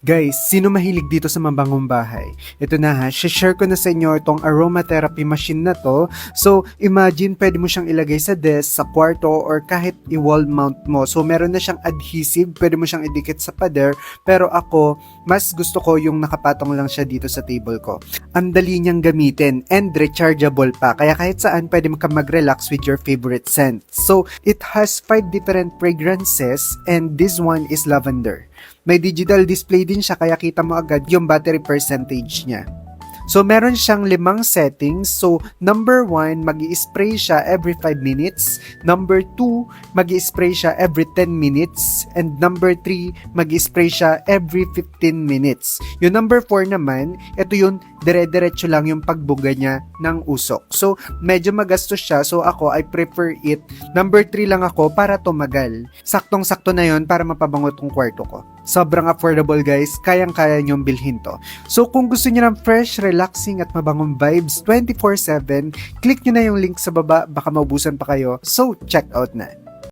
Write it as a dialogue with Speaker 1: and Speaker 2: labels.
Speaker 1: Guys, sino mahilig dito sa mabangong bahay? Ito na ha, share ko na sa inyo itong aromatherapy machine na to. So, imagine pwede mo siyang ilagay sa desk, sa kwarto, or kahit i-wall mount mo. So, meron na siyang adhesive, pwede mo siyang idikit sa pader. Pero ako, mas gusto ko yung nakapatong lang siya dito sa table ko. Ang dali niyang gamitin and rechargeable pa. Kaya kahit saan pwede ka mag-relax with your favorite scent. So, it has 5 different fragrances and this one is lavender. May digital display din siya kaya kita mo agad yung battery percentage niya. So, meron siyang 5 settings. So, number 1, mag-i-spray siya every 5 minutes. Number 2, mag-i-spray siya every 10 minutes. And number 3, mag-i-spray siya every 15 minutes. Yung number 4 naman, ito yung dire-diretso lang yung pagbuga niya ng usok. So, medyo magastos siya. So, ako, I prefer it. Number 3 lang ako para tumagal. Saktong-sakto na yon para mapabango tong kwarto ko. Sobrang affordable guys, kayang-kaya nyong bilhin to. So kung gusto niyo ng fresh, relaxing at mabangong vibes 24/7, click nyo na yung link sa baba, baka maubusan pa kayo. So check out na.